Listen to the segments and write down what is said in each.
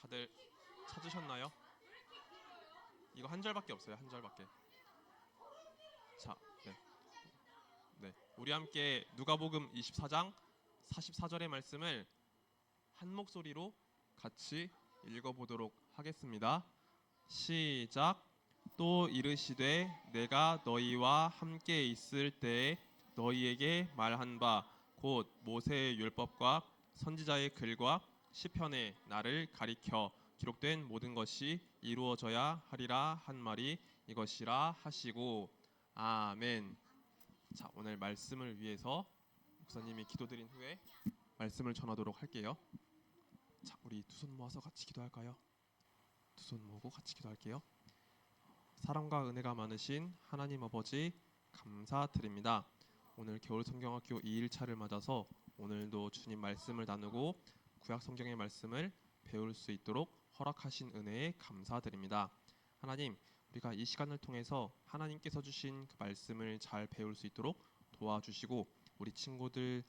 다들 찾으셨나요? 이거 한 절밖에 없어요. 한 절밖에. 자, 네. 네. 우리 함께 누가복음 24장 44절의 말씀을 한 목소리로 같이 읽어보도록 하겠습니다. 시작. 또 이르시되 내가 너희와 함께 있을 때에 너희에게 말한 바 곧 모세의 율법과 선지자의 글과 시편에 나를 가리켜 기록된 모든 것이 이루어져야 하리라 한 말이 이것이라 하시고 아멘. 자, 오늘 말씀을 위해서 목사님이 기도드린 후에 말씀을 전하도록 할게요. 자, 우리 두 손 모아서 같이 기도할까요? 두 손 모으고 같이 기도할게요. 사랑과 은혜가 많으신 하나님 아버지 감사드립니다. 오늘 겨울 성경학교 2일차를 맞아서 오늘도 주님 말씀을 나누고 구약 성경의 말씀을 배울 수 있도록 허락하신 은혜에 감사드립니다. 하나님, 우리가 이 시간을 통해서 하나님께서 주신 그 말씀을 잘 배울 수 있도록 도와주시고 우리 친구들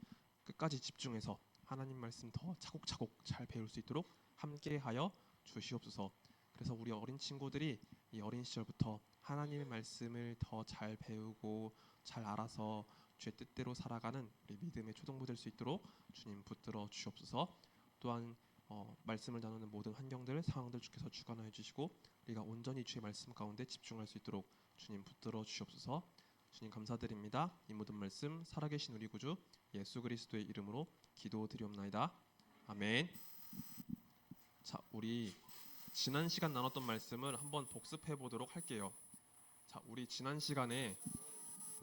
끝까지 집중해서 하나님 말씀 더 차곡차곡 잘 배울 수 있도록 함께하여 주시옵소서. 그래서 우리 어린 친구들이 이 어린 시절부터 하나님의 말씀을 더 잘 배우고 잘 알아서 주의 뜻대로 살아가는 우리 믿음의 초동부 될 수 있도록 주님 붙들어 주시옵소서. 또한 말씀을 나누는 모든 환경들 상황들 주께서 주관하여 주시고 우리가 온전히 주의 말씀 가운데 집중할 수 있도록 주님 붙들어 주시옵소서. 주님 감사드립니다. 이 모든 말씀 살아계신 우리 구주 예수 그리스도의 이름으로 기도드리옵나이다. 아멘. 자, 우리 지난 시간 나눴던 말씀을 한번 복습해 보도록 할게요. 자, 우리 지난 시간에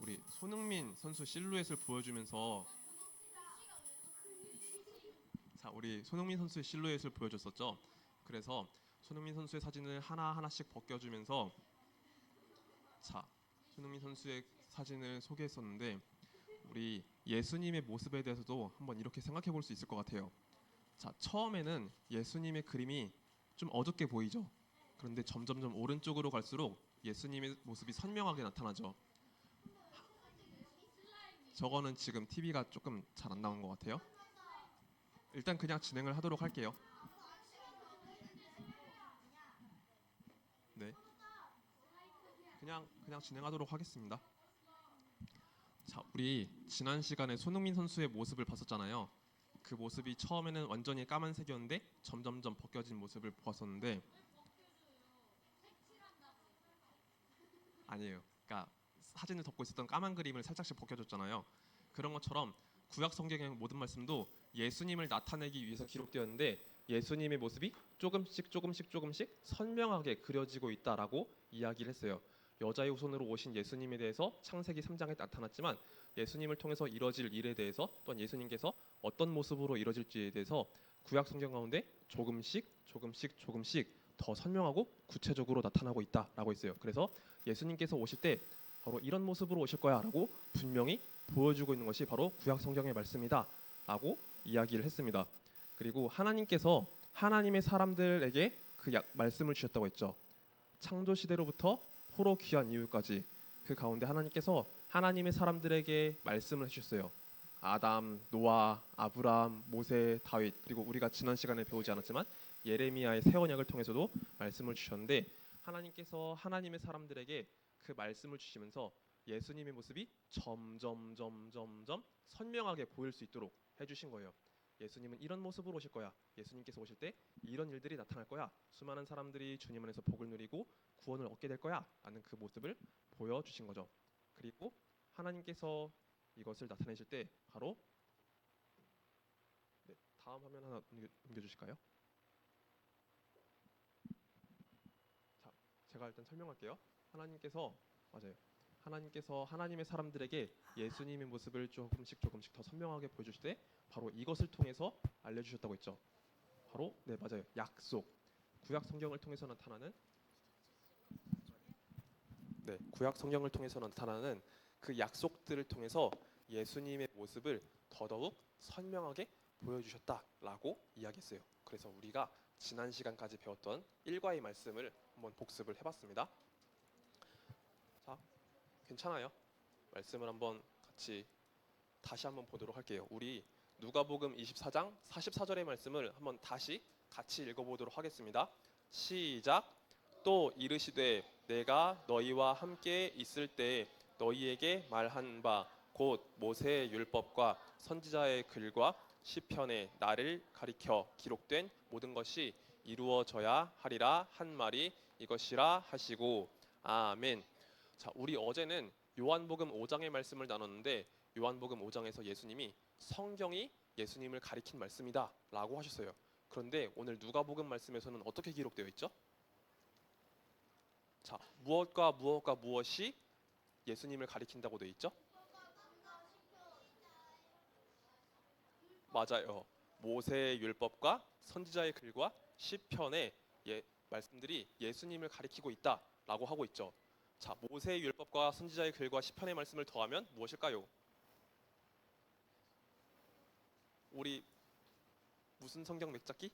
우리 손흥민 선수 실루엣을 보여주면서 우리 손흥민 선수의 실루엣을 보여줬었죠. 그래서 손흥민 선수의 사진을 하나하나씩 벗겨주면서 손흥민 선수의 사진을 소개했었는데 우리 예수님의 모습에 대해서도 한번 이렇게 생각해 볼 수 있을 것 같아요. 자, 처음에는 예수님의 그림이 좀 어둡게 보이죠. 그런데 점점점 오른쪽으로 갈수록 예수님의 모습이 선명하게 나타나죠. 저거는 지금 TV가 조금 잘 안 나온 것 같아요. 일단 그냥 진행을 하도록 할게요. 네, 그냥 진행하도록 하겠습니다. 자, 우리 지난 시간에 손흥민 선수의 모습을 봤었잖아요. 그 모습이 처음에는 완전히 까만색이었는데 점점점 벗겨진 모습을 보았었는데 아니에요. 그러니까 사진을 덮고 있었던 까만 그림을 살짝씩 벗겨줬잖아요. 그런 것처럼 구약 성경의 모든 말씀도 예수님을 나타내기 위해서 기록되었는데 예수님의 모습이 조금씩 선명하게 그려지고 있다라고 이야기를 했어요. 여자의 후손으로 오신 예수님에 대해서 창세기 3장에 나타났지만 예수님을 통해서 이뤄질 일에 대해서 또한 예수님께서 어떤 모습으로 이뤄질지에 대해서 구약 성경 가운데 조금씩 더 선명하고 구체적으로 나타나고 있다라고 했어요. 그래서 예수님께서 오실 때 바로 이런 모습으로 오실 거야라고 분명히 보여주고 있는 것이 바로 구약 성경의 말씀이다라고 이야기를 했습니다. 그리고 하나님께서 하나님의 사람들에게 그 말씀을 주셨다고 했죠. 창조 시대로부터 포로 귀한 이후까지 그 가운데 하나님께서 하나님의 사람들에게 말씀을 해주셨어요. 아담, 노아, 아브라함, 모세, 다윗 그리고 우리가 지난 시간에 배우지 않았지만 예레미야의 새 언약을 통해서도 말씀을 주셨는데 하나님께서 하나님의 사람들에게 그 말씀을 주시면서 예수님의 모습이 점점 선명하게 보일 수 있도록 해주신 거예요. 예수님은 이런 모습으로 오실 거야. 예수님께서 오실 때 이런 일들이 나타날 거야. 수많은 사람들이 주님 안에서 복을 누리고 구원을 얻게 될 거야. 라는 그 모습을 보여주신 거죠. 그리고 하나님께서 이것을 나타내실 때 바로 다음 화면 하나 옮겨주실까요? 자, 제가 일단 설명할게요. 하나님께서 하나님의 사람들에게 예수님의 모습을 조금씩 더 선명하게 보여주실 때 바로 이것을 통해서 알려주셨다고 했죠. 바로 맞아요. 약속. 구약 성경을 통해서 나타나는 구약 성경을 통해서 나타나는 그 약속들을 통해서 예수님의 모습을 더더욱 선명하게 보여주셨다라고 이야기했어요. 그래서 우리가 지난 시간까지 배웠던 일과의 말씀을 한번 복습을 해봤습니다. 자, 괜찮아요? 말씀을 한번 같이 다시 한번 보도록 할게요. 우리 누가복음 24장 44절의 말씀을 한번 다시 같이 읽어보도록 하겠습니다. 시작. 또 이르시되 내가 너희와 함께 있을 때 너희에게 말한 바 곧 모세의 율법과 선지자의 글과 시편에 나를 가리켜 기록된 모든 것이 이루어져야 하리라 한 말이 이것이라 하시고 아멘. 자, 우리 어제는 요한복음 5장의 말씀을 나눴는데 요한복음 5장에서 예수님이 성경이 예수님을 가리킨 말씀이다 라고 하셨어요. 그런데 오늘 누가복음 말씀에서는 어떻게 기록되어 있죠? 자, 무엇과 무엇이 예수님을 가리킨다고 되어 있죠? 맞아요. 모세의 율법과 선지자의 글과 시편의 말씀들이 예수님을 가리키고 있다라고 하고 있죠. 자, 모세의 율법과 선지자의 글과 시편의 말씀을 더하면 무엇일까요? 우리 무슨 성경 맥잡기?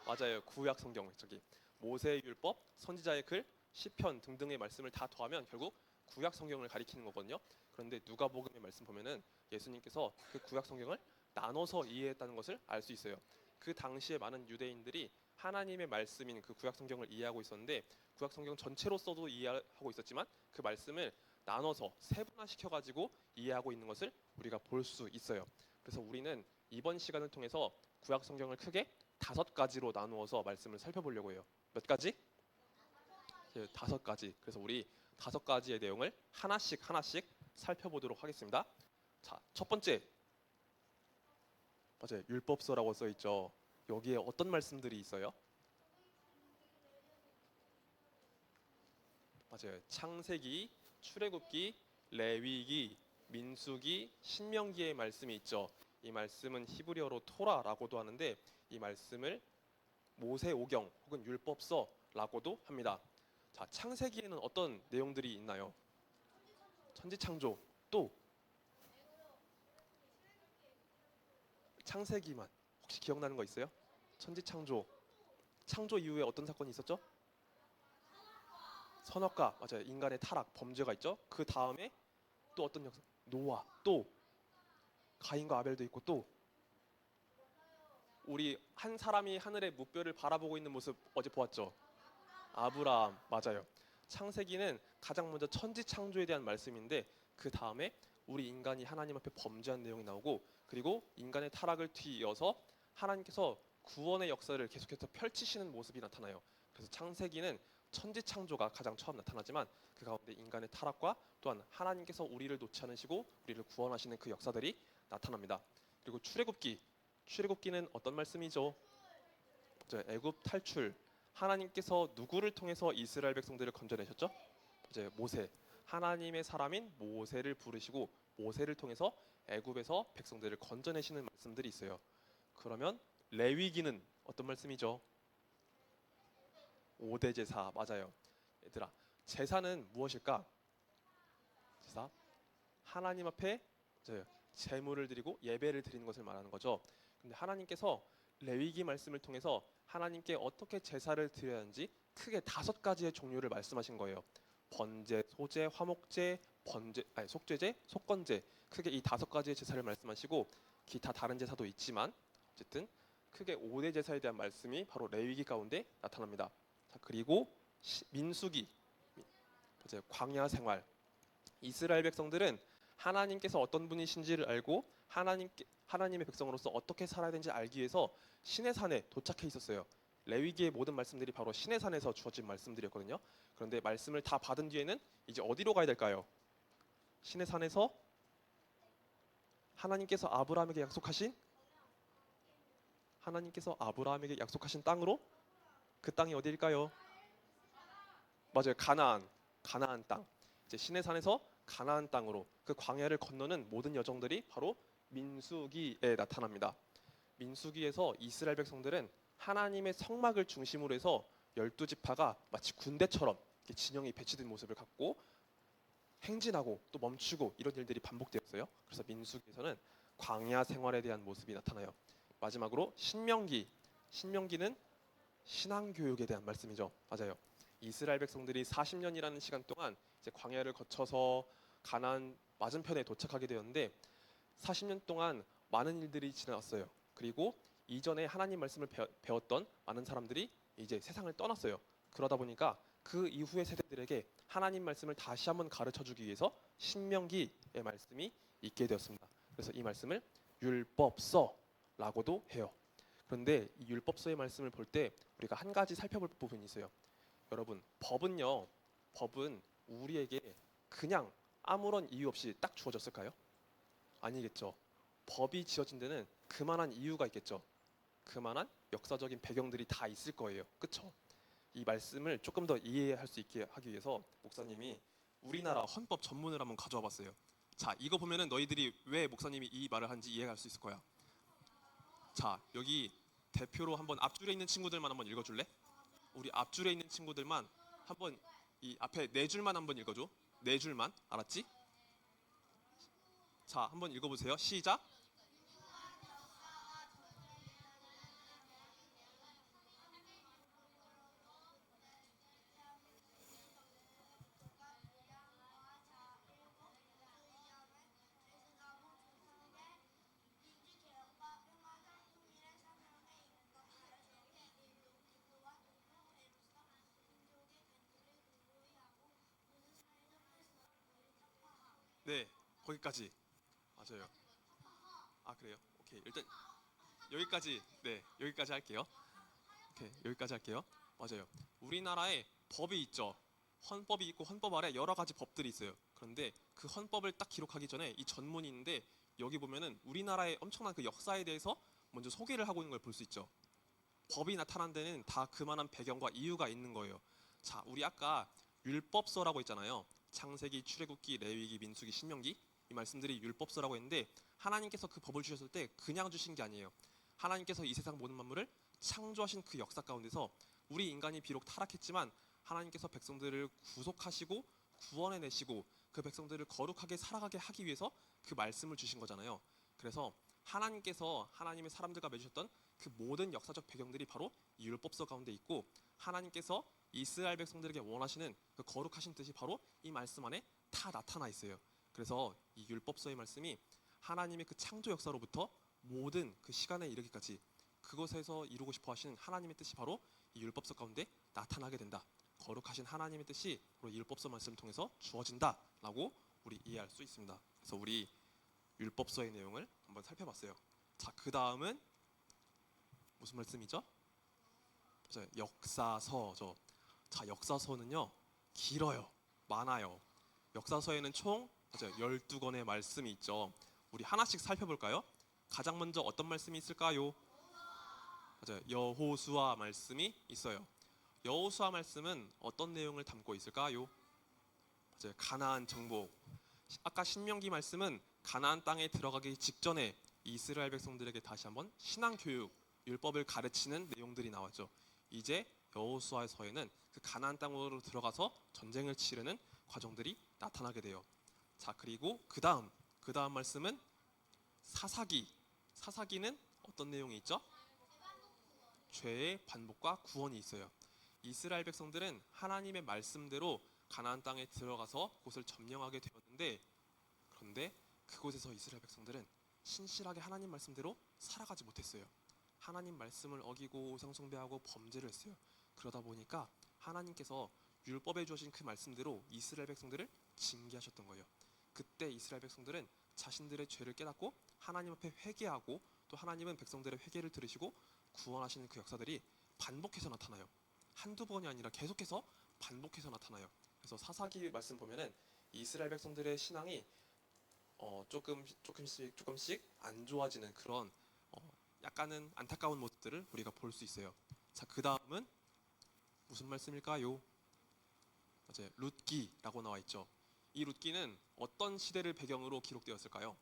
맞아요. 구약 성경 맥잡기. 모세의 율법, 선지자의 글, 시편 등등의 말씀을 다 더하면 결국 구약 성경을 가리키는 거거든요. 그런데 누가복음의 말씀 보면은 예수님께서 그 구약 성경을 나눠서 이해했다는 것을 알 수 있어요. 그 당시에 많은 유대인들이 하나님의 말씀인 그 구약 성경을 이해하고 있었는데 구약 성경 전체로서도 이해하고 있었지만 그 말씀을 나눠서 세분화시켜 가지고 이해하고 있는 것을 우리가 볼 수 있어요. 그래서 우리는 이번 시간을 통해서 구약 성경을 크게 5가지로 나누어서 말씀을 살펴보려고 해요. 몇 가지? 5가지. 그래서 우리 5가지의 내용을 하나씩 살펴보도록 하겠습니다. 자, 첫 번째. 맞아요. 율법서라고 써 있죠. 여기에 어떤 말씀들이 있어요? 맞아요. 창세기, 출애굽기, 레위기, 민수기, 신명기의 말씀이 있죠. 이 말씀은 히브리어로 토라라고도 하는데 이 말씀을 모세오경 혹은 율법서라고도 합니다. 자, 창세기에는 어떤 내용들이 있나요? 천지창조. 또 창세기만 혹시 기억나는 거 있어요? 천지창조. 창조 이후에 어떤 사건이 있었죠? 선악과. 맞아요. 인간의 타락, 범죄가 있죠. 그 다음에 또 어떤 역사? 노아. 또 가인과 아벨도 있고 또 우리 한 사람이 하늘의 무뼈를 바라보고 있는 모습 어제 보았죠. 아브라함. 맞아요. 창세기는 가장 먼저 천지창조에 대한 말씀인데 그 다음에 우리 인간이 하나님 앞에 범죄한 내용이 나오고 그리고 인간의 타락을 뒤이어서 하나님께서 구원의 역사를 계속해서 펼치시는 모습이 나타나요. 그래서 창세기는 천지창조가 가장 처음 나타나지만 그 가운데 인간의 타락과 또한 하나님께서 우리를 놓지 않으시고 우리를 구원하시는 그 역사들이 나타납니다. 그리고 출애굽기는 어떤 말씀이죠? 애굽 탈출. 하나님께서 누구를 통해서 이스라엘 백성들을 건져내셨죠? 이제 모세. 하나님의 사람인 모세를 부르시고 모세를 통해서 애굽에서 백성들을 건져내시는 말씀들이 있어요. 그러면 레위기는 어떤 말씀이죠? 5대 제사. 맞아요. 얘들아, 제사는 무엇일까? 제사. 하나님 앞에 제물을 드리고 예배를 드리는 것을 말하는 거죠. 근데 하나님께서 레위기 말씀을 통해서 하나님께 어떻게 제사를 드려야 하는지 크게 5가지의 종류를 말씀하신 거예요. 번제, 소제, 화목제, 속죄제, 속건제. 크게 이 5가지의 제사를 말씀하시고 기타 다른 제사도 있지만 어쨌든 크게 5대 제사에 대한 말씀이 바로 레위기 가운데 나타납니다. 자, 그리고 민수기. 이제 광야 생활. 이스라엘 백성들은 하나님께서 어떤 분이신지를 알고 하나님의 백성으로서 어떻게 살아야 되는지 알기 위해서 시내산에 도착해 있었어요. 레위기의 모든 말씀들이 바로 시내산에서 주어진 말씀들이었거든요. 그런데 말씀을 다 받은 뒤에는 이제 어디로 가야 될까요? 시내산에서 하나님께서 아브라함에게 약속하신 땅으로. 그 땅이 어디일까요? 맞아요. 가나안 땅. 이제 시내산에서 가나안 땅으로 그 광야를 건너는 모든 여정들이 바로 민수기에 나타납니다. 민수기에서 이스라엘 백성들은 하나님의 성막을 중심으로 해서 12지파가 마치 군대처럼 이렇게 진영이 배치된 모습을 갖고 행진하고 또 멈추고 이런 일들이 반복되었어요. 그래서 민수기에서는 광야 생활에 대한 모습이 나타나요. 마지막으로 신명기는 신앙교육에 대한 말씀이죠. 맞아요. 이스라엘 백성들이 40년이라는 시간 동안 이제 광야를 거쳐서 가나안 맞은편에 도착하게 되었는데 40년 동안 많은 일들이 지나갔어요. 그리고 이전에 하나님 말씀을 배웠던 많은 사람들이 이제 세상을 떠났어요. 그러다 보니까 그 이후의 세대들에게 하나님 말씀을 다시 한번 가르쳐 주기 위해서 신명기의 말씀이 있게 되었습니다. 그래서 이 말씀을 율법서라고도 해요. 그런데 이 율법서의 말씀을 볼 때 우리가 한 가지 살펴볼 부분이 있어요. 여러분, 법은 우리에게 그냥 아무런 이유 없이 딱 주어졌을까요? 아니겠죠. 법이 지어진 데는 그만한 이유가 있겠죠. 그만한 역사적인 배경들이 다 있을 거예요. 그렇죠? 이 말씀을 조금 더 이해할 수 있게 하기 위해서 목사님이 우리나라 헌법 전문을 한번 가져와 봤어요. 자, 이거 보면은 너희들이 왜 목사님이 이 말을 하는지 이해할 수 있을 거야. 자, 여기 대표로 한번 앞줄에 있는 친구들만 한번 읽어줄래? 우리 앞줄에 있는 친구들만 한번 이 앞에 네 줄만 한번 읽어줘. 네 줄만, 알았지? 자, 한번 읽어보세요. 시작. 네, 거기까지. 맞아요. 아, 그래요? 오케이. 일단 여기까지. 네, 여기까지 할게요. 오케이, 여기까지 할게요. 맞아요. 우리나라에 법이 있죠. 헌법이 있고 헌법 아래 여러 가지 법들이 있어요. 그런데 그 헌법을 딱 기록하기 전에 이 전문이 있는데 여기 보면은 우리나라의 엄청난 그 역사에 대해서 먼저 소개를 하고 있는 걸 볼 수 있죠. 법이 나타난 데는 다 그만한 배경과 이유가 있는 거예요. 자, 우리 아까 율법서라고 했잖아요. 창세기, 출애굽기, 레위기, 민수기, 신명기 이 말씀들이 율법서라고 했는데 하나님께서 그 법을 주셨을 때 그냥 주신 게 아니에요. 하나님께서 이 세상 모든 만물을 창조하신 그 역사 가운데서 우리 인간이 비록 타락했지만 하나님께서 백성들을 구속하시고 구원해내시고 그 백성들을 거룩하게 살아가게 하기 위해서 그 말씀을 주신 거잖아요. 그래서 하나님께서 하나님의 사람들과 맺으셨던 그 모든 역사적 배경들이 바로 이 율법서 가운데 있고 하나님께서 이스라엘 백성들에게 원하시는 그 거룩하신 뜻이 바로 이 말씀 안에 다 나타나 있어요. 그래서 이 율법서의 말씀이 하나님의 그 창조 역사로부터 모든 그 시간에 이르기까지 그곳에서 이루고 싶어 하시는 하나님의 뜻이 바로 이 율법서 가운데 나타나게 된다. 거룩하신 하나님의 뜻이 바로 이 율법서 말씀을 통해서 주어진다라고 우리 이해할 수 있습니다. 그래서 우리 율법서의 내용을 한번 살펴봤어요. 자, 그 다음은 무슨 말씀이죠? 맞아요. 역사서죠. 자, 역사서는요 길어요. 많아요. 역사서에는 총 맞아요. 12권의 말씀이 있죠. 우리 하나씩 살펴볼까요? 가장 먼저 어떤 말씀이 있을까요? 맞아요. 여호수아 말씀이 있어요. 여호수아 말씀은 어떤 내용을 담고 있을까요? 맞아요. 가나안 정복. 아까 신명기 말씀은 가나안 땅에 들어가기 직전에 이스라엘 백성들에게 다시 한번 신앙 교육, 율법을 가르치는 내용들이 나왔죠. 이제 여호수아서에는 그 가나안 땅으로 들어가서 전쟁을 치르는 과정들이 나타나게 돼요. 자, 그리고 그 다음 말씀은 사사기. 사사기는 어떤 내용이 있죠? 죄의 반복과 구원이 있어요. 이스라엘 백성들은 하나님의 말씀대로 가나안 땅에 들어가서 그곳을 점령하게 되었는데 그런데 그곳에서 이스라엘 백성들은 신실하게 하나님 말씀대로 살아가지 못했어요. 하나님 말씀을 어기고 우상 숭배하고 범죄를 했어요. 그러다 보니까 하나님께서 율법에 주어진 그 말씀대로 이스라엘 백성들을 징계하셨던 거예요. 그때 이스라엘 백성들은 자신들의 죄를 깨닫고 하나님 앞에 회개하고 또 하나님은 백성들의 회개를 들으시고 구원하시는 그 역사들이 반복해서 나타나요. 한두 번이 아니라 계속해서 반복해서 나타나요. 그래서 사사기 말씀 보면은 이스라엘 백성들의 신앙이 조금씩 안 좋아지는 그런 약간은 안타까운 모습들을 우리가 볼 수 있어요. 자, 그 다음은 무슨 말씀일까요? 맞아요. 룻기라고 나와 있죠. 이 룻기는 어떤 시대를 배경으로 기록되었을까요?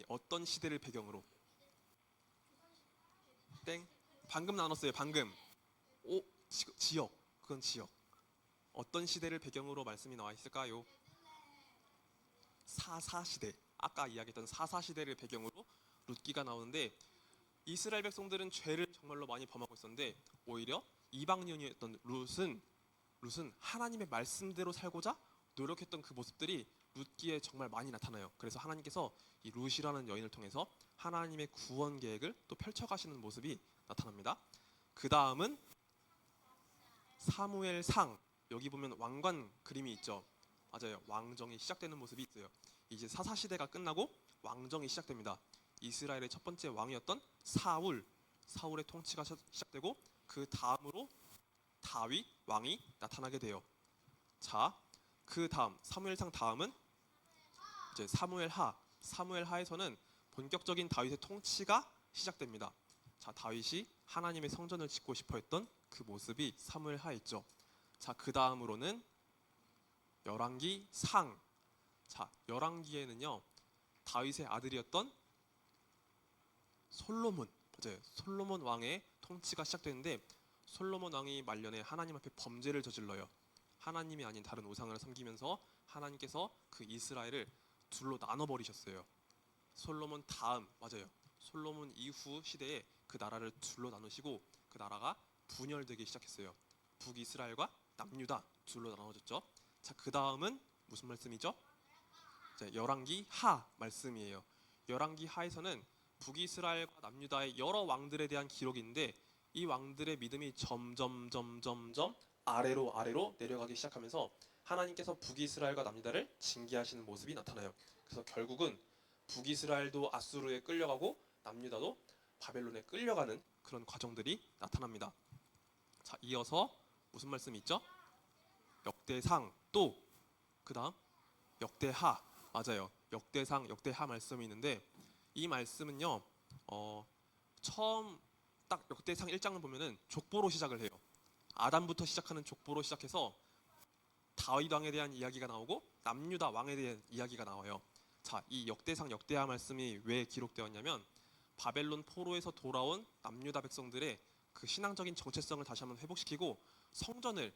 어떤 시대를 배경으로? 땡. 방금 나눴어요. 방금. 오, 지역. 그건 지역. 어떤 시대를 배경으로 말씀이 나와 있을까요? 사사 시대. 아까 이야기했던 사사 시대를 배경으로 룻기가 나오는데 이스라엘 백성들은 죄를 정말로 많이 범하고 있었는데 오히려 이방인이었던 룻은 하나님의 말씀대로 살고자 노력했던 그 모습들이 룻기에 정말 많이 나타나요. 그래서 하나님께서 이 룻이라는 여인을 통해서 하나님의 구원 계획을 또 펼쳐가시는 모습이 나타납니다. 그 다음은 사무엘상. 여기 보면 왕관 그림이 있죠. 맞아요. 왕정이 시작되는 모습이 있어요. 이제 사사 시대가 끝나고 왕정이 시작됩니다. 이스라엘의 첫 번째 왕이었던 사울의 통치가 시작되고 그 다음으로 다윗 왕이 나타나게 돼요. 자, 그 다음 사무엘상 다음은 이제 사무엘하에서는 본격적인 다윗의 통치가 시작됩니다. 자, 다윗이 하나님의 성전을 짓고 싶어 했던 그 모습이 사무엘하에 있죠. 자, 그 다음으로는 열왕기상. 자, 열왕기에는요 다윗의 아들이었던 솔로몬 왕의 통치가 시작되는데, 솔로몬 왕이 말년에 하나님 앞에 범죄를 저질러요. 하나님이 아닌 다른 우상을 섬기면서 하나님께서 그 이스라엘을 둘로 나눠버리셨어요. 솔로몬 이후 시대에 그 나라를 둘로 나누시고 그 나라가 분열되기 시작했어요. 북이스라엘과 남유다 둘로 나눠졌죠. 자, 그 다음은 무슨 말씀이죠? 열왕기하 말씀이에요. 열왕기하에서는 북이스라엘과 남유다의 여러 왕들에 대한 기록인데, 이 왕들의 믿음이 점점 아래로 내려가기 시작하면서 하나님께서 북이스라엘과 남유다를 징계하시는 모습이 나타나요. 그래서 결국은 북이스라엘도 아수르에 끌려가고 남유다도 바벨론에 끌려가는 그런 과정들이 나타납니다. 자, 이어서 무슨 말씀이 있죠? 역대상. 또 그 다음 역대하. 맞아요. 역대상, 역대하 말씀이 있는데, 이 말씀은요 처음 딱 역대상 1장을 보면은 족보로 시작을 해요. 아담부터 시작하는 족보로 시작해서 다윗 왕에 대한 이야기가 나오고 남유다 왕에 대한 이야기가 나와요. 자, 이 역대상 역대하 말씀이 왜 기록되었냐면, 바벨론 포로에서 돌아온 남유다 백성들의 그 신앙적인 정체성을 다시 한번 회복시키고 성전을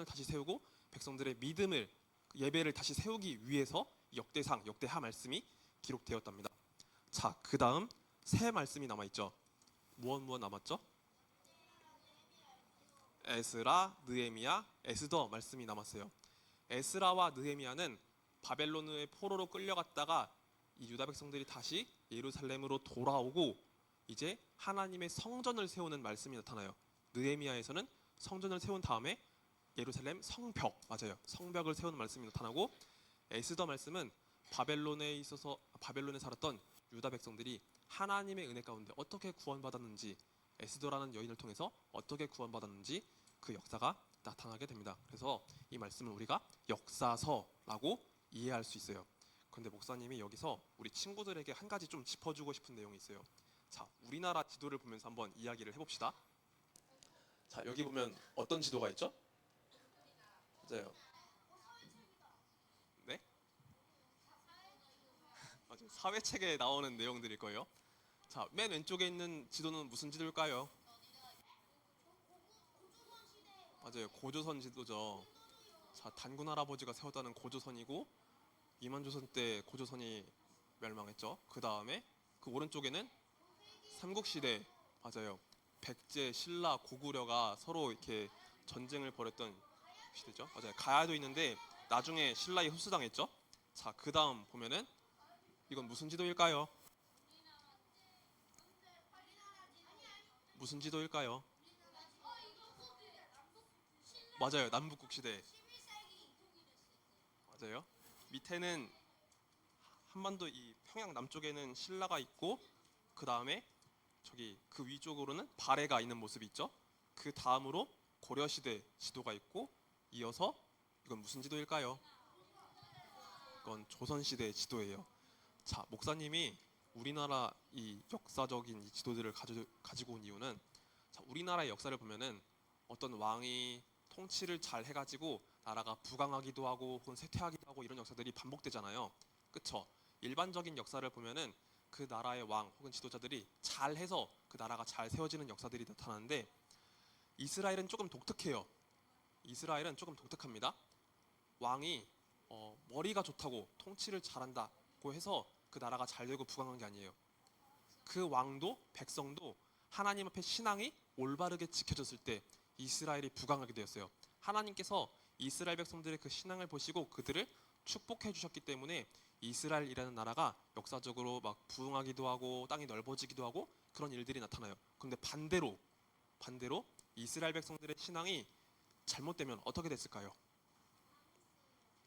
다시 세우고 백성들의 믿음을, 예배를 다시 세우기 위해서 역대상 역대하 말씀이 기록되었답니다. 자, 그 다음 세 말씀이 남아있죠. 무엇 남았죠? 에스라, 느헤미야, 에스더 말씀이 남았어요. 에스라와 느헤미야는 바벨론의 포로로 끌려갔다가 이 유다 백성들이 다시 예루살렘으로 돌아오고 이제 하나님의 성전을 세우는 말씀이 나타나요. 느헤미야에서는 성전을 세운 다음에 예루살렘 성벽을 세우는 말씀이 나타나고, 에스더 말씀은 바벨론에 살았던 유다 백성들이 하나님의 은혜 가운데 어떻게 구원받았는지, 에스더라는 여인을 통해서 어떻게 구원받았는지 그 역사가 나타나게 됩니다. 그래서 이 말씀을 우리가 역사서라고 이해할 수 있어요. 그런데 목사님이 여기서 우리 친구들에게 한 가지 좀 짚어주고 싶은 내용이 있어요. 자, 우리나라 지도를 보면서 한번 이야기를 해봅시다. 자, 여기 보면 어떤 지도가 있죠? 맞아요. 네? 맞아요. 사회책에 나오는 내용들일 거예요. 자, 맨 왼쪽에 있는 지도는 무슨 지도일까요? 맞아요. 고조선 지도죠. 자, 단군 할아버지가 세웠다는 고조선이고, 이만조선 때 고조선이 멸망했죠. 그 다음에 그 오른쪽에는 삼국시대. 맞아요. 백제, 신라, 고구려가 서로 이렇게 전쟁을 벌였던 시대죠. 맞아요. 가야도 있는데 나중에 신라에 흡수당했죠. 자, 그 다음 보면은 이건 무슨 지도일까요? 무슨 지도일까요? 맞아요. 남북국 시대. 맞아요. 밑에는 한반도 이 평양 남쪽에는 신라가 있고, 그 다음에 저기 그 위쪽으로는 발해가 있는 모습이 있죠. 그 다음으로 고려시대 지도가 있고, 이어서 이건 무슨 지도일까요? 이건 조선시대 지도예요. 자, 목사님이 우리나라 이 역사적인 이 지도들을 가지고 온 이유는, 자, 우리나라의 역사를 보면은 어떤 왕이 통치를 잘 해가지고 나라가 부강하기도 하고 혹은 쇠퇴하기도 하고 이런 역사들이 반복되잖아요. 그쵸? 일반적인 역사를 보면은 그 나라의 왕 혹은 지도자들이 잘해서 그 나라가 잘 세워지는 역사들이 나타나는데, 이스라엘은 조금 독특해요. 이스라엘은 조금 독특합니다. 왕이 머리가 좋다고 통치를 잘한다고 해서 그 나라가 잘 되고 부강한 게 아니에요. 그 왕도 백성도 하나님 앞에 신앙이 올바르게 지켜졌을 때 이스라엘이 부강하게 되었어요. 하나님께서 이스라엘 백성들의 그 신앙을 보시고 그들을 축복해 주셨기 때문에 이스라엘이라는 나라가 역사적으로 막 부흥하기도 하고 땅이 넓어지기도 하고 그런 일들이 나타나요. 그런데 반대로 이스라엘 백성들의 신앙이 잘못되면 어떻게 됐을까요?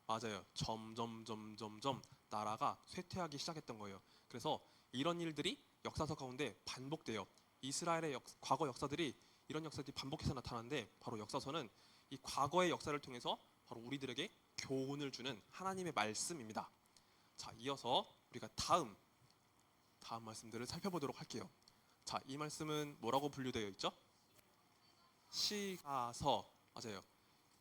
맞아요. 점점 나라가 쇠퇴하기 시작했던 거예요. 그래서 이런 일들이 역사서 가운데 반복돼요. 이스라엘의 과거 역사들이 이런 역사들이 반복해서 나타나는데 바로 역사서는 이 과거의 역사를 통해서 바로 우리들에게 교훈을 주는 하나님의 말씀입니다. 자, 이어서 우리가 다음 말씀들을 살펴보도록 할게요. 자, 이 말씀은 뭐라고 분류되어 있죠? 시가서. 맞아요.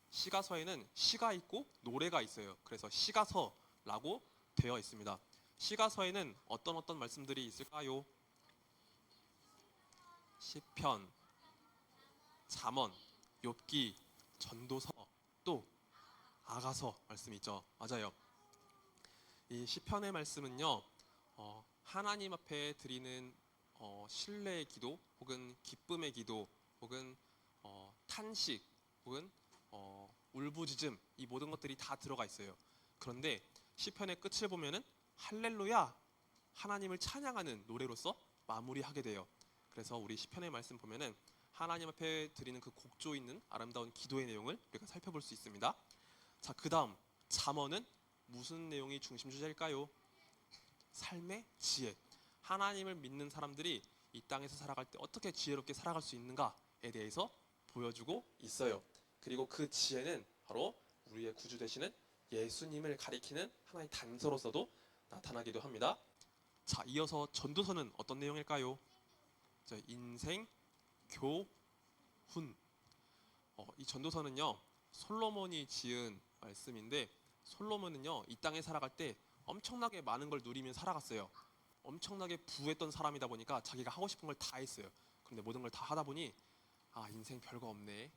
시가서에는 시가 있고 노래가 있어요. 그래서 시가서라고 되어 있습니다. 시가서에는 어떤 말씀들이 있을까요? 시편, 잠언, 욥기, 전도서, 또 아가서 말씀이 있죠. 맞아요. 이 시편의 말씀은요, 하나님 앞에 드리는 신뢰의 기도, 혹은 기쁨의 기도, 혹은 탄식, 혹은 울부짖음, 이 모든 것들이 다 들어가 있어요. 그런데 시편의 끝을 보면은 할렐루야, 하나님을 찬양하는 노래로서 마무리하게 돼요. 그래서 우리 시편의 말씀 보면은 하나님 앞에 드리는 그 곡조 있는 아름다운 기도의 내용을 우리가 살펴볼 수 있습니다. 자, 그다음 잠언은 무슨 내용이 중심 주제일까요? 삶의 지혜. 하나님을 믿는 사람들이 이 땅에서 살아갈 때 어떻게 지혜롭게 살아갈 수 있는가에 대해서 보여주고 있어요. 그리고 그 지혜는 바로 우리의 구주 되시는 예수님을 가리키는 하나의 단서로서도 나타나기도 합니다. 자, 이어서 전도서는 어떤 내용일까요? 자, 인생 교훈. 이 전도서는요, 솔로몬이 지은 말씀인데, 솔로몬은요 이 땅에 살아갈 때 엄청나게 많은 걸 누리며 살아갔어요. 엄청나게 부했던 사람이다 보니까 자기가 하고 싶은 걸 다 했어요. 그런데 모든 걸 다 하다 보니 인생 별거 없네,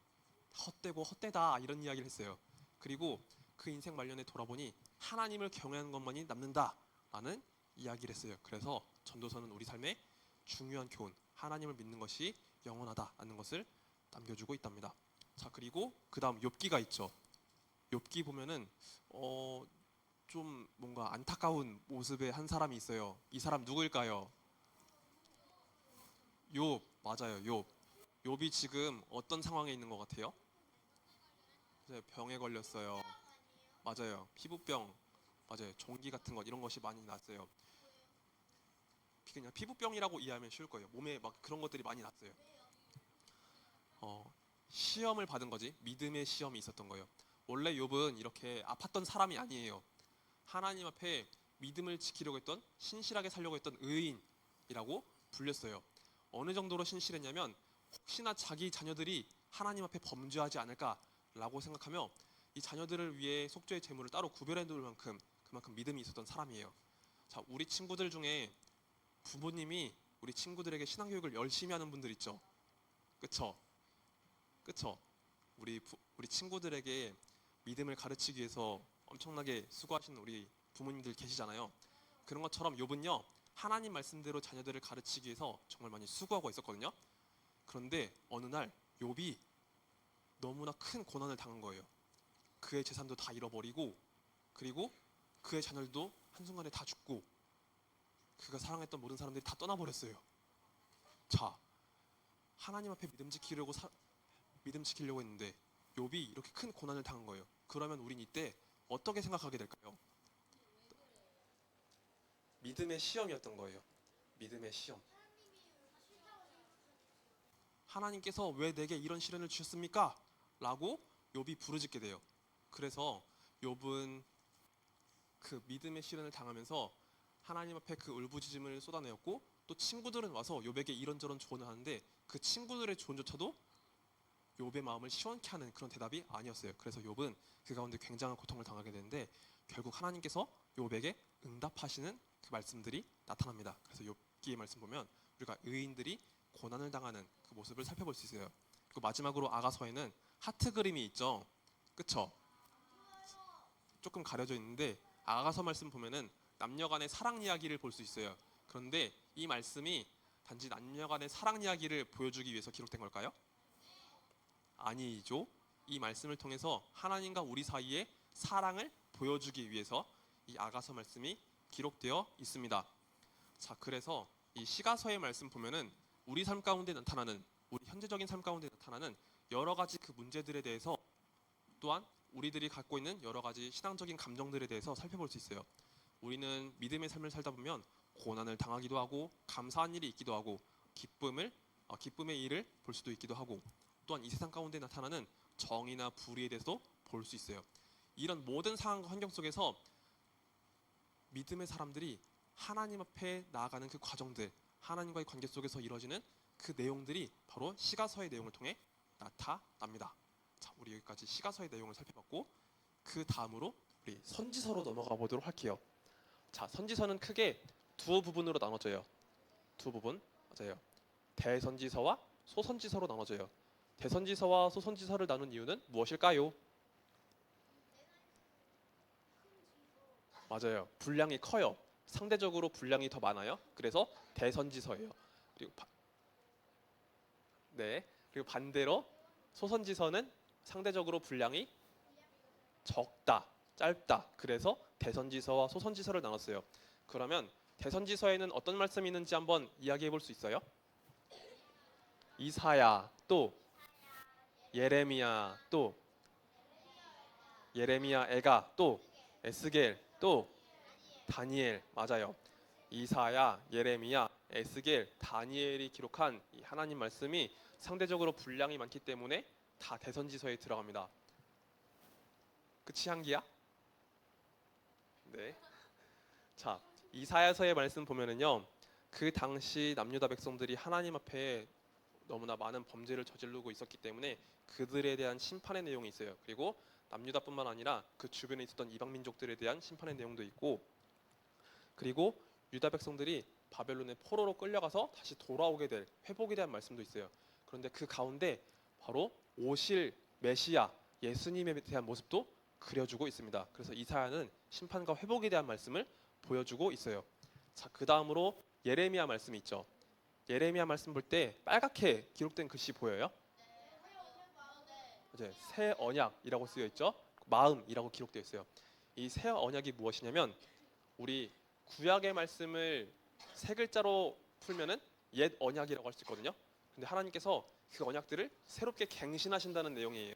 헛되고 헛되다, 이런 이야기를 했어요. 그리고 그 인생 말년에 돌아보니 하나님을 경외하는 것만이 남는다라는 이야기를 했어요. 그래서 전도서는 우리 삶의 중요한 교훈, 하나님을 믿는 것이 영원하다라는 것을 남겨주고 있답니다. 자, 그리고 그 다음 욥기가 있죠. 욥기 보면은 좀 뭔가 안타까운 모습의 한 사람이 있어요. 이 사람 누구일까요? 욥. 맞아요. 욥. 욥이 지금 어떤 상황에 있는 것 같아요? 네, 병에 걸렸어요. 맞아요. 피부병. 맞아요. 종기 같은 것, 이런 것이 많이 났어요. 그냥 피부병이라고 이해하면 쉬울 거예요. 몸에 막 그런 것들이 많이 났어요. 어, 시험을 받은 거지. 믿음의 시험이 있었던 거예요. 원래 욥은 이렇게 아팠던 사람이 아니에요. 하나님 앞에 믿음을 지키려고 했던, 신실하게 살려고 했던 의인이라고 불렸어요. 어느 정도로 신실했냐면 혹시나 자기 자녀들이 하나님 앞에 범죄하지 않을까라고 생각하며 이 자녀들을 위해 속죄의 제물을 따로 구별해 놓을 만큼 그만큼 믿음이 있었던 사람이에요. 자, 우리 친구들 중에 부모님이 우리 친구들에게 신앙교육을 열심히 하는 분들 있죠. 그쵸? 그쵸? 우리 친구들에게 믿음을 가르치기 위해서 엄청나게 수고하시는 우리 부모님들 계시잖아요. 그런 것처럼 욥은요, 하나님 말씀대로 자녀들을 가르치기 위해서 정말 많이 수고하고 있었거든요. 그런데 어느 날 욥이 너무나 큰 고난을 당한 거예요. 그의 재산도 다 잃어버리고, 그리고 그의 자녀들도 한순간에 다 죽고, 그가 사랑했던 모든 사람들이 다 떠나버렸어요. 자, 하나님 앞에 믿음 지키려고 했는데 욥이 이렇게 큰 고난을 당한 거예요. 그러면 우린 이때 어떻게 생각하게 될까요? 믿음의 시험이었던 거예요. 믿음의 시험. 하나님께서 왜 내게 이런 시련을 주셨습니까? 라고 욥이 부르짖게 돼요. 그래서 욥은 그 믿음의 시련을 당하면서 하나님 앞에 그 울부짖음을 쏟아내었고, 또 친구들은 와서 욥에게 이런저런 조언을 하는데 그 친구들의 조언조차도 욥의 마음을 시원케 하는 그런 대답이 아니었어요. 그래서 욥은 그 가운데 굉장한 고통을 당하게 되는데 결국 하나님께서 욥에게 응답하시는 그 말씀들이 나타납니다. 그래서 욥기의 말씀 보면 우리가 의인들이 고난을 당하는 그 모습을 살펴볼 수 있어요. 그리고 마지막으로 아가서에는 하트 그림이 있죠. 그쵸? 조금 가려져 있는데 아가서 말씀 보면은 남녀간의 사랑 이야기를 볼 수 있어요. 그런데 이 말씀이 단지 남녀간의 사랑 이야기를 보여주기 위해서 기록된 걸까요? 아니죠. 이 말씀을 통해서 하나님과 우리 사이에 사랑을 보여주기 위해서 이 아가서 말씀이 기록되어 있습니다. 자, 그래서 이 시가서의 말씀 보면은 우리 삶 가운데 나타나는, 우리 현재적인 삶 가운데 나타나는 여러 가지 그 문제들에 대해서, 또한 우리들이 갖고 있는 여러 가지 신앙적인 감정들에 대해서 살펴볼 수 있어요. 우리는 믿음의 삶을 살다 보면 고난을 당하기도 하고 감사한 일이 있기도 하고 기쁨의 일을 볼 수도 있기도 하고, 또한 이 세상 가운데 나타나는 정의나 불의에 대해서도 볼 수 있어요. 이런 모든 상황과 환경 속에서 믿음의 사람들이 하나님 앞에 나아가는 그 과정들, 하나님과의 관계 속에서 이루어지는 그 내용들이 바로 시가서의 내용을 통해 나타납니다. 자, 우리 여기까지 시가서의 내용을 살펴봤고, 그 다음으로 우리 선지서로 넘어가 보도록 할게요. 자, 선지서는 크게 두 부분으로 나눠져요. 두 부분, 맞아요. 대선지서와 소선지서로 나눠져요. 대선지서와 소선지서를 나눈 이유는 무엇일까요? 맞아요. 분량이 커요. 상대적으로 분량이 더 많아요. 그래서 대선지서예요. 그리고 그리고 반대로 소선지서는 상대적으로 분량이 적다, 짧다. 그래서 대선지서와 소선지서를 나눴어요. 그러면 대선지서에는 어떤 말씀이 있는지 한번 이야기해 볼 수 있어요? 이사야, 또 예레미야, 또 예레미야 애가, 또 에스겔, 또 다니엘. 맞아요. 이사야, 예레미야, 에스겔, 다니엘이 기록한 이 하나님 말씀이 상대적으로 분량이 많기 때문에 다 대선지서에 들어갑니다. 그치, 향기야? 네. 자, 이사야서의 말씀 보면은요, 그 당시 남유다 백성들이 하나님 앞에 너무나 많은 범죄를 저지르고 있었기 때문에 그들에 대한 심판의 내용이 있어요. 그리고 남유다뿐만 아니라 그 주변에 있었던 이방 민족들에 대한 심판의 내용도 있고, 그리고 유다 백성들이 바벨론의 포로로 끌려가서 다시 돌아오게 될 회복에 대한 말씀도 있어요. 그런데 그 가운데 바로 오실 메시아 예수님에 대한 모습도 그려주고 있습니다. 그래서 이사야는 심판과 회복에 대한 말씀을 보여주고 있어요. 자, 그 다음으로 예레미야 말씀이 있죠. 예레미야 말씀 볼 때 빨갛게 기록된 글씨 보여요? 이제 새 언약이라고 쓰여 있죠. 마음이라고 기록되어 있어요. 이 새 언약이 무엇이냐면, 우리 구약의 말씀을 세 글자로 풀면은 옛 언약이라고 할 수 있거든요. 근데 하나님께서 그 언약들을 새롭게 갱신하신다는 내용이에요.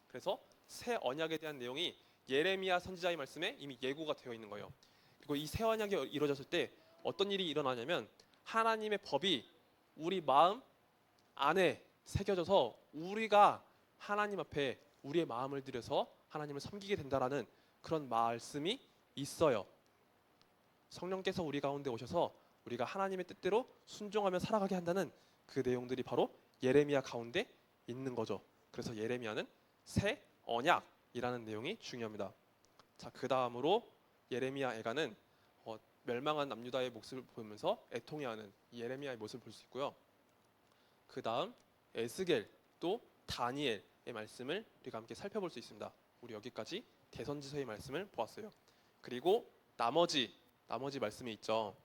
그래서 새 언약에 대한 내용이 예레미야 선지자의 말씀에 이미 예고가 되어 있는 거예요. 그리고 이 새 언약이 이루어졌을 때 어떤 일이 일어나냐면, 하나님의 법이 우리 마음 안에 새겨져서 우리가 하나님 앞에 우리의 마음을 들여서 하나님을 섬기게 된다라는 그런 말씀이 있어요. 성령께서 우리 가운데 오셔서 우리가 하나님의 뜻대로 순종하며 살아가게 한다는 그 내용들이 바로 예레미야 가운데 있는 거죠. 그래서 예레미야는 새 언약이라는 내용이 중요합니다. 자, 그 다음으로 예레미야 애가는 멸망한 남유다의 모습을 보면서 애통해하는 예레미야의 모습을 볼 수 있고요. 그 다음 에스겔, 또 다니엘의 말씀을 우리가 함께 살펴볼 수 있습니다. 우리 여기까지 대선지서의 말씀을 보았어요. 그리고 나머지 말씀이 있죠.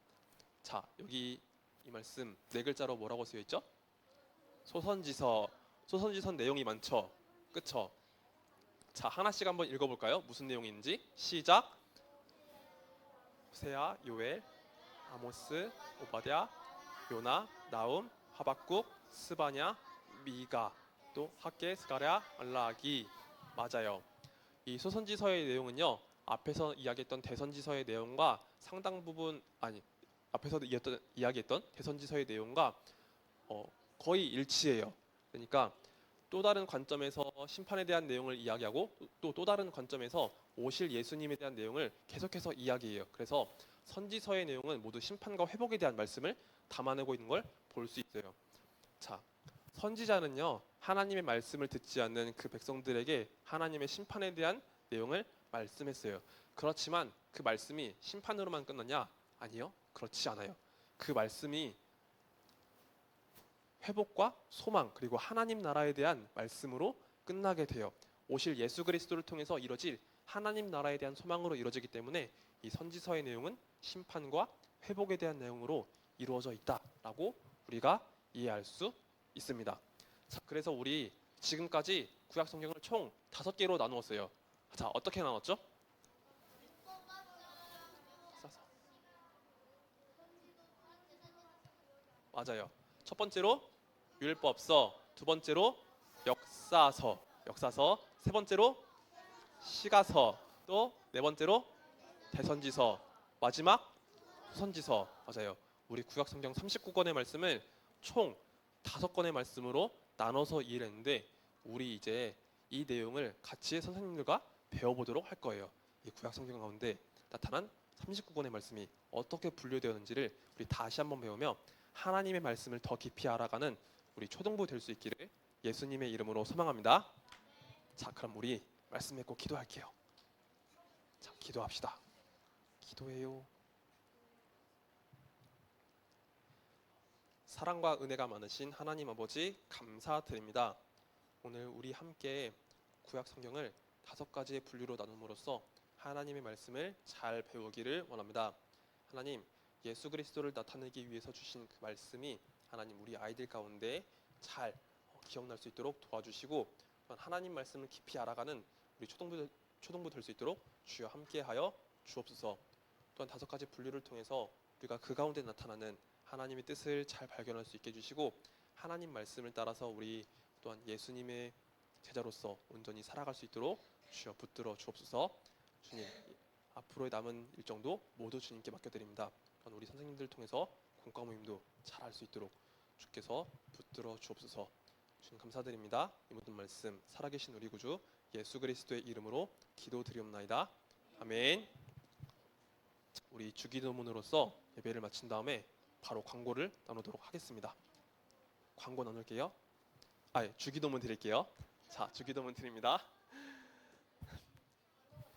자, 여기 이 말씀 네 글자로 뭐라고 쓰여 있죠? 소선지서. 소선지서 내용이 많죠. 그쵸? 자, 하나씩 한번 읽어볼까요? 무슨 내용인지. 시작. 호세아, 요엘, 아모스, 오바댜, 요나, 나움, 하박국, 스바냐, 미가, 또 학개, 스가랴, 말라기. 맞아요. 이 소선지서의 내용은요, 앞에서 이야기했던 대선지서의 내용과 상당 부분, 앞에서 이야기했던 대선지서의 내용과 거의 일치해요. 그러니까 또 다른 관점에서 심판에 대한 내용을 이야기하고, 또 다른 관점에서 오실 예수님에 대한 내용을 계속해서 이야기해요. 그래서 선지서의 내용은 모두 심판과 회복에 대한 말씀을 담아내고 있는 걸 볼 수 있어요. 자, 선지자는요, 하나님의 말씀을 듣지 않는 그 백성들에게 하나님의 심판에 대한 내용을 말씀했어요. 그렇지만 그 말씀이 심판으로만 끝났냐? 아니요, 그렇지 않아요. 그 말씀이 회복과 소망, 그리고 하나님 나라에 대한 말씀으로 끝나게 돼요. 오실 예수 그리스도를 통해서 이루어질 하나님 나라에 대한 소망으로 이루어지기 때문에 이 선지서의 내용은 심판과 회복에 대한 내용으로 이루어져 있다라고 우리가 이해할 수 있습니다. 자, 그래서 우리 지금까지 구약 성경을 총 5개로 나누었어요. 자, 어떻게 나눴죠? 맞아요. 첫 번째로 율법서, 두 번째로 역사서, 세 번째로 시가서, 또 네 번째로 대선지서, 마지막 후선지서. 맞아요. 우리 구약 성경 39권의 말씀을 총 5권의 말씀으로 나눠서 이해를 했는데 우리 이제 이 내용을 같이 선생님들과 배워보도록 할 거예요. 이 구약 성경 가운데 나타난 39권의 말씀이 어떻게 분류되었는지를 우리 다시 한번 배우며 하나님의 말씀을 더 깊이 알아가는 우리 초등부 될 수 있기를 예수님의 이름으로 소망합니다. 자, 그럼 우리 말씀 읽고 기도할게요. 자, 기도합시다. 기도해요. 사랑과 은혜가 많으신 하나님 아버지 감사드립니다. 오늘 우리 함께 구약 성경을 5가지의 분류로 나눔으로써 하나님의 말씀을 잘 배우기를 원합니다. 하나님, 예수 그리스도를 나타내기 위해서 주신 그 말씀이 하나님 우리 아이들 가운데 잘 기억날 수 있도록 도와주시고 하나님 말씀을 깊이 알아가는 우리 초등부 될 수 있도록 주여 함께하여 주옵소서. 또한 5가지 분류를 통해서 우리가 그 가운데 나타나는 하나님의 뜻을 잘 발견할 수 있게 해주시고 하나님 말씀을 따라서 우리 또한 예수님의 제자로서 온전히 살아갈 수 있도록 주여 붙들어 주옵소서. 주님, 앞으로의 남은 일정도 모두 주님께 맡겨드립니다. 또한 우리 선생님들 통해서 공과 모임도 잘 할 수 있도록 주께서 붙들어 주옵소서. 주님 감사드립니다. 이 모든 말씀 살아계신 우리 구주 예수 그리스도의 이름으로 기도드리옵나이다. 아멘. 우리 주기도문으로서 예배를 마친 다음에 바로 광고를 나누도록 하겠습니다. 광고 나눌게요. 주기도문 드릴게요. 자, 주기도문 드립니다.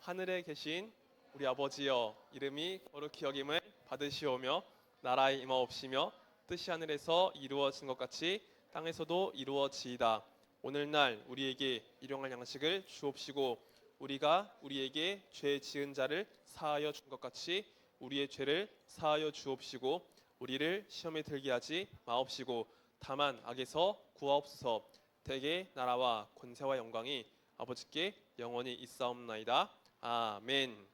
하늘에 계신 우리 아버지여, 이름이 거룩히 여김을 받으시오며 나라의 임하옵시며 뜻이 하늘에서 이루어진 것 같이 땅에서도 이루어지이다. 오늘날 우리에게 일용할 양식을 주옵시고 우리가 우리에게 죄 지은 자를 사하여 준 것 같이 우리의 죄를 사하여 주옵시고 우리를 시험에 들게 하지 마옵시고 다만 악에서 구하옵소서. 대개 나라와 권세와 영광이 아버지께 영원히 있사옵나이다. 아멘.